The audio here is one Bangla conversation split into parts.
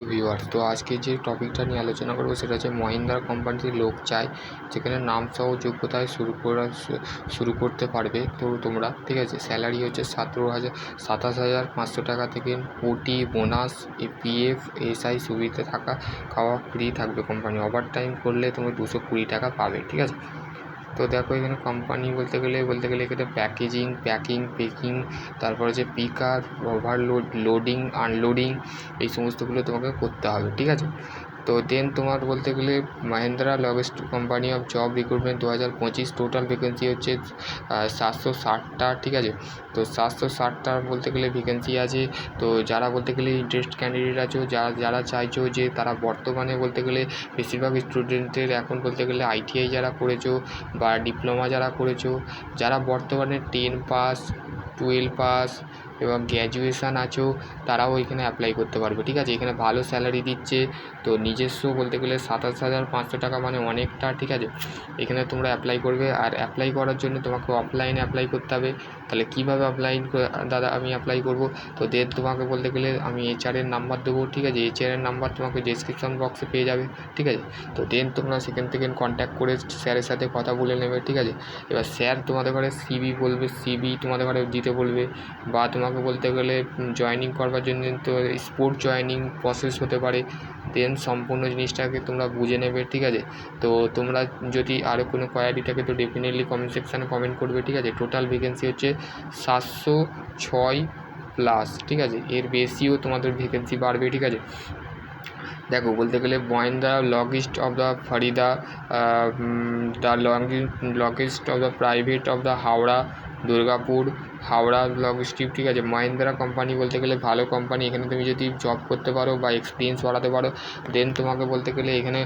ভিউয়ার্স, তো আজকে যে টপিকটা নিয়ে আলোচনা করবো সেটা হচ্ছে মহিন্দ্রা কোম্পানিতে লোক চাই, যেখানে নাম সহ যোগ্যতায় শুরু করতে পারবে। তো তোমরা ঠিক আছে, স্যালারি হচ্ছে 27,500 টাকা থেকে ওটি, বোনাস, পিএফ, এসআই সুবিধা থাকা, খাওয়া ফ্রি থাকবে কোম্পানি। ওভার টাইম করলে তুমি 220 টাকা পাবে। ঠিক আছে, তো দেখো এখানে কোম্পানি বলতে গেলে এখানে প্যাকিং, পেকিং, তারপর হচ্ছে পিকার, ওভারলোড, লোডিং, আনলোডিং, এই সমস্তগুলো তোমাকে করতে হবে। ঠিক আছে, তো দেন তোমার বলতে গেলে Mahindra logistic company of job recruitment 2025 total vacancy হচ্ছে 760টা। ঠিক আছে, তো 760টা বলতে গেলে ভ্যাকেন্সি আছে। তো যারা বলতে গেলে ইন্টারেস্ট ক্যান্ডিডেট আছো, যারা চাইছো যে তারা বর্তমানে বলতে গেলে বেশিরভাগ স্টুডেন্টের এখন বলতে গেলে আইটিআই যারা করেছো বা ডিপ্লোমা যারা করেছো, যারা বর্তমানে 10 পাস, 12 পাস এবং গ্র্যাজুয়েশান আছো, তারাও এখানে অ্যাপ্লাই করতে পারবে। ঠিক আছে, এখানে ভালো স্যালারি দিচ্ছে। তো নিজস্ব বলতে গেলে 27,500 টাকা মানে অনেকটা। ঠিক আছে, এখানে তোমরা অ্যাপ্লাই করবে। আর অ্যাপ্লাই করার জন্য তোমাকে অফলাইনে অ্যাপ্লাই করতে হবে। তাহলে কীভাবে দাদা আমি অ্যাপ্লাই করব? তো দেন তোমাকে বলতে গেলে আমি এইচআরের নাম্বার দেবো। ঠিক আছে, এইচআরের নাম্বার তোমাকে ডেসক্রিপশন বক্সে পেয়ে যাবে। ঠিক আছে, তো দেন তোমরা সেখান থেকে কন্ট্যাক্ট করে স্যারের সাথে কথা বলে নেবে। ঠিক আছে, এবার স্যার তোমাদের ঘরে সিবি তোমাদের ঘরে দিতে বলবে, বা তোমাকে বলতে গেলে জয়েনিং করবার জন্য তো স্পোর্ট জয়েনিং প্রসেস হতে পারে। দেন সম্পূর্ণ জিনিসটাকে তোমরা বুঝে নেবে। ঠিক আছে, তো তোমরা যদি আরও কোনো কোয়ারি থাকে তো ডেফিনেটলি কমেন্ট সেকশানে কমেন্ট করবে। ঠিক আছে, টোটাল ভ্যাকেন্সি হচ্ছে 706 প্লাস। ঠিক আছে, এর বেশিও তোমাদের ভ্যাকেন্সি বাড়বে। ঠিক আছে, দেখো বলতে গেলে মহিন্দ্রা লজিস্ট অফ দ্য ফরিদা, the logist of the private of the Howrah, Durgapur, Howrah logistic. ঠিক আছে, মহিন্দ্রা কোম্পানি বলতে গেলে ভালো কোম্পানি। এখানে তুমি যদি জব করতে পারো বা এক্সপিরিয়েন্স বাড়াতে পারো, দেন তোমাকে বলতে গেলে এখানে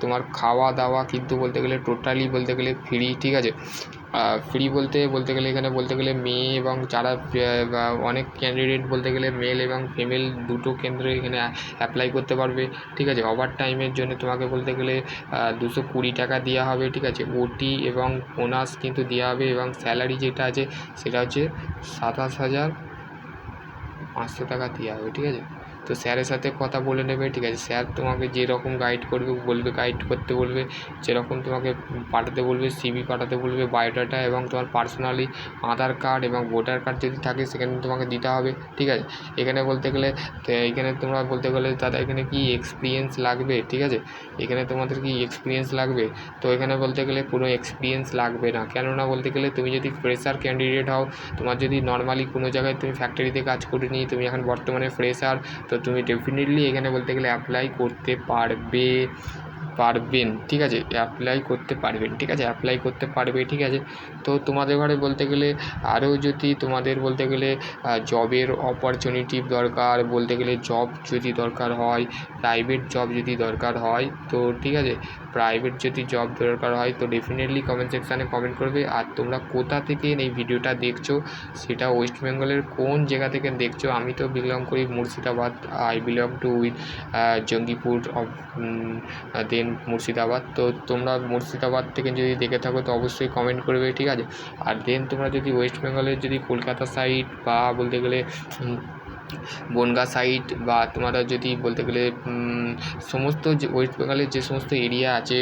তোমার খাওয়া দাওয়া কিন্তু বলতে গেলে টোটালি বলতে গেলে ফ্রি। ঠিক আছে, ফ্রি বলতে গেলে এখানে বলতে গেলে মেয়ে এবং যারা অনেক ক্যান্ডিডেট বলতে গেলে মেল এবং ফিমেল দুটো কেন্দ্রে এখানে অ্যাপ্লাই করতে পারবে। ঠিক আছে, ওভার টাইমের জন্য তোমাকে বলতে গেলে 220 টাকা দেওয়া হবে। ঠিক আছে, ওটি এবং বোনাস কিন্তু দেওয়া হবে, এবং স্যালারি যেটা আছে সেটা হচ্ছে 27,500 টাকা দেওয়া হবে। ঠিক আছে, তো স্যারের সাথে কথা বলে নেবে। ঠিক আছে, স্যার তোমাকে যেরকম গাইড করতে বলবে, যেরকম তোমাকে পাঠাতে বলবে, সিভি পাঠাতে বলবে, বায়োডাটা এবং তোমার পার্সোনালি আধার কার্ড এবং ভোটার কার্ড যদি থাকে সেখানে তোমাকে দিতে হবে। ঠিক আছে, এখানে বলতে গেলে এখানে তোমরা বলতে গেলে দাদা এখানে কি এক্সপিরিয়েন্স লাগবে? ঠিক আছে, এখানে তোমাদের কি এক্সপিরিয়েন্স লাগবে? তো এখানে বলতে গেলে কোনো এক্সপিরিয়েন্স লাগবে না। কেননা বলতে গেলে তুমি যদি ফ্রেশার ক্যান্ডিডেট হও, তোমার যদি নর্মালি কোনো জায়গায় তুমি ফ্যাক্টরিতে কাজ করে নিয়ে তুমি এখন বর্তমানে ফ্রেশার, তো তুমি ডেফিনেটলি এখানে বলতে গেলে অ্যাপ্লাই করতে পারবেন। ঠিক আছে, অ্যাপ্লাই করতে পারবেন। ঠিক আছে, অ্যাপ্লাই করতে পারবে। ঠিক আছে, তো তোমাদের ঘরে বলতে গেলে আরও যদি তোমাদের বলতে গেলে জবের অপরচুনিটি দরকার, বলতে গেলে জব যদি দরকার হয়, প্রাইভেট জব যদি দরকার হয়, তো ঠিক আছে, প্রাইভেট যদি জব দরকার হয় তো ডেফিনেটলি কমেন্ট সেকশানে কমেন্ট করবে। আর তোমরা কোথা থেকে এই ভিডিওটা দেখছো, সেটা ওয়েস্ট বেঙ্গলের কোন জায়গা থেকে দেখছো? আমি তো বিলং করি Murshidabad, I belong to with Jangipur of then Murshidabad. তো তোমরা মুর্শিদাবাদ থেকে যদি দেখে থাকো তো অবশ্যই কমেন্ট করবে। ঠিক আছে, আর দেন তোমরা যদি ওয়েস্ট বেঙ্গলের যদি কলকাতা সাইড বা বলতে গেলে বনগাঁ সাইড, বা তোমরা যদি বলতে গেলে সমস্ত যে ওয়েস্ট বেঙ্গলের যে সমস্ত এরিয়া আছে,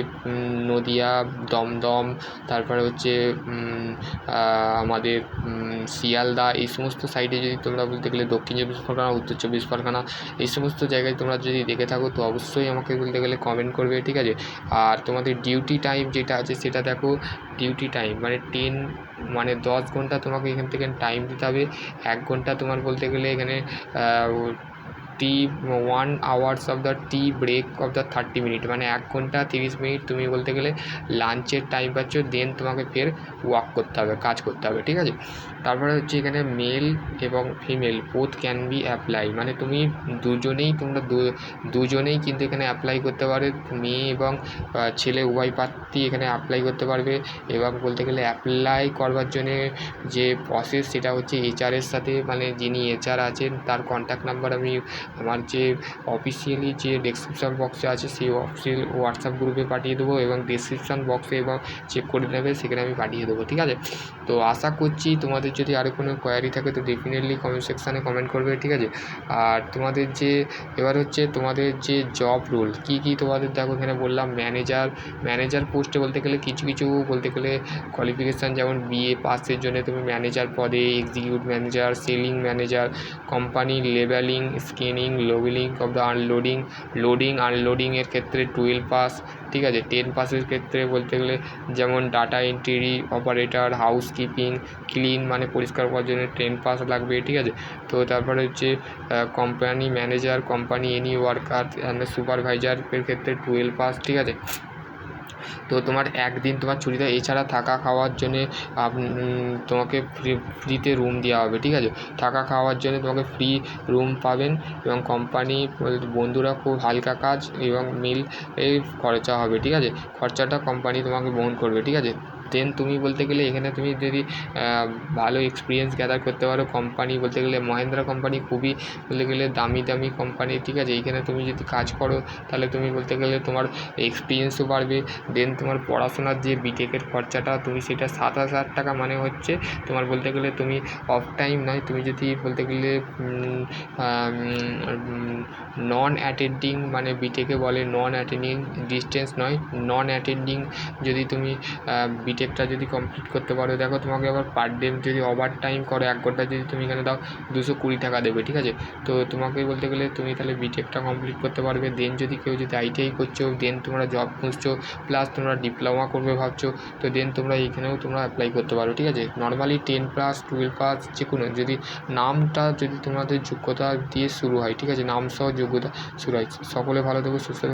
নদিয়া, দমদম, তারপরে হচ্ছে আমাদের শিয়ালদা, এই সমস্ত সাইডে যদি তোমরা বলতে গেলে দক্ষিণ চব্বিশ পরগনা, উত্তর চব্বিশ পরগনা, এই সমস্ত জায়গায় তোমরা যদি দেখে থাকো তো অবশ্যই আমাকে বলতে গেলে কমেন্ট করবে। ঠিক আছে, আর তোমাদের ডিউটি টাইম যেটা আছে সেটা দেখো, ডিউটি টাইম মানে 10 ঘন্টা তোমাকে এখান থেকে টাইম দিতে হবে। 1 ঘন্টা তোমার বলতে গেলে এখানে টি 1 hours of the tea break of the 30 minute, মানে 1 ঘন্টা 30 মিনিট তুমি বলতে গেলে লাঞ্চের টাইম পাচ্ছ। দেন তোমাকে ফের ওয়ার্ক করতে হবে, কাজ করতে হবে। ঠিক আছে, তারপরে হচ্ছে এখানে মেল এবং female both can be apply, মানে তুমি দুজনেই কিন্তু এখানে অ্যাপ্লাই করতে পারে। মেয়ে এবং ছেলে উভয় প্রার্থী এখানে অ্যাপ্লাই করতে পারবে। এবং বলতে গেলে অ্যাপ্লাই করবার জন্যে যে প্রসেস সেটা হচ্ছে এইচআরের সাথে, মানে যিনি এইচআর আছেন তার কন্ট্যাক্ট নাম্বার আমি আমার যে অফিসিয়ালি যে ডেসক্রিপশান বক্সে আছে সেই অফিসিয়াল হোয়াটসঅ্যাপ গ্রুপে পাঠিয়ে দেবো এবং ডেসক্রিপশান বক্সে এবং চেক করে নেবে, সেখানে আমি পাঠিয়ে দেবো। ঠিক আছে, তো আশা করছি তোমাদের যদি আরও কোনো কোয়ারি থাকে তো ডেফিনেটলি কমেন্ট সেকশানে কমেন্ট করবে। ঠিক আছে, আর তোমাদের যে এবার হচ্ছে তোমাদের যে জব রোল কী কী তোমাদের দেখো এখানে বললাম। ম্যানেজার পোস্টে বলতে গেলে কিছু বলতে গেলে কোয়ালিফিকেশান যেমন বিএ পাসের জন্য তুমি ম্যানেজার পদে, executive manager, selling manager, company labelling, scanning, labelling of the আনলোডিংয়ের ক্ষেত্রে 12 পাস। ঠিক আছে, 10 পাসের ক্ষেত্রে বলতে গেলে যেমন data entry operator, housekeeping, clean মানে পরিষ্কার করার জন্য 10 পাস লাগবে। ঠিক আছে, তো তারপরে হচ্ছে company manager, company any worker and সুপারভাইজারের ক্ষেত্রে 12 পাস। ঠিক আছে, তো তোমার একদিন তোমার ছুটিতে, এছাড়া থাকা খাওয়ার জন্যে তোমাকে ফ্রিতে রুম দেওয়া হবে। ঠিক আছে, থাকা খাওয়ার জন্য তোমাকে ফ্রি রুম পাবেন এবং কোম্পানি বন্ধুরা খুব হালকা কাজ এবং মিল এই খরচা হবে। ঠিক আছে, খরচাটা কোম্পানি তোমাকে বহন করবে। ঠিক আছে, দেন তুমি বলতে গেলে এখানে তুমি যদি ভালো এক্সপিরিয়েন্স গ্যাদার করতে পারো, কোম্পানি বলতে গেলে মহেন্দ্রা কোম্পানি খুবই বলতে গেলে দামি কোম্পানি। ঠিক আছে, এইখানে তুমি যদি কাজ করো তাহলে তুমি বলতে গেলে তোমার এক্সপিরিয়েন্সও বাড়বে। দেন তোমার পড়াশোনার যে বিটেকের খরচাটা তুমি সেটা 7,000 টাকা মানে হচ্ছে তোমার বলতে গেলে তুমি অফ টাইম নয়, তুমি যদি বলতে গেলে নন অ্যাটেন্ডিং মানে বিটেকে বলে নন অ্যাটেন্ডিং ডিস্টেন্স নয়, নন অ্যাটেন্ডিং যদি তুমি বিটেকটা যদি কমপ্লিট করতে পারো, দেখো তোমাকে আবার পার ডে যদি ওভার টাইম করো 1 ঘন্টা যদি তুমি এখানে দাও 220 টাকা দেবে। ঠিক আছে, তো তোমাকে বলতে গেলে তুমি তাহলে বিটেকটা কমপ্লিট করতে পারবে। দেন যদি কেউ যদি আইটিআই করছো, দেন তোমরা জব খুঁজছো, প্লাস তোমরা ডিপ্লোমা করবে ভাবছো, তো দেন তোমরা এইখানেও তোমরা অ্যাপ্লাই করতে পারো। ঠিক আছে, নর্মালি 10 প্লাস 12 পাস যে কোনো যদি নামটা যদি তোমাদের যোগ্যতা দিয়ে শুরু হয়। ঠিক আছে, নাম সহ যোগ্যতা শুরু হয়। সকলে ভালো থেকো, সুস্থ থেকো।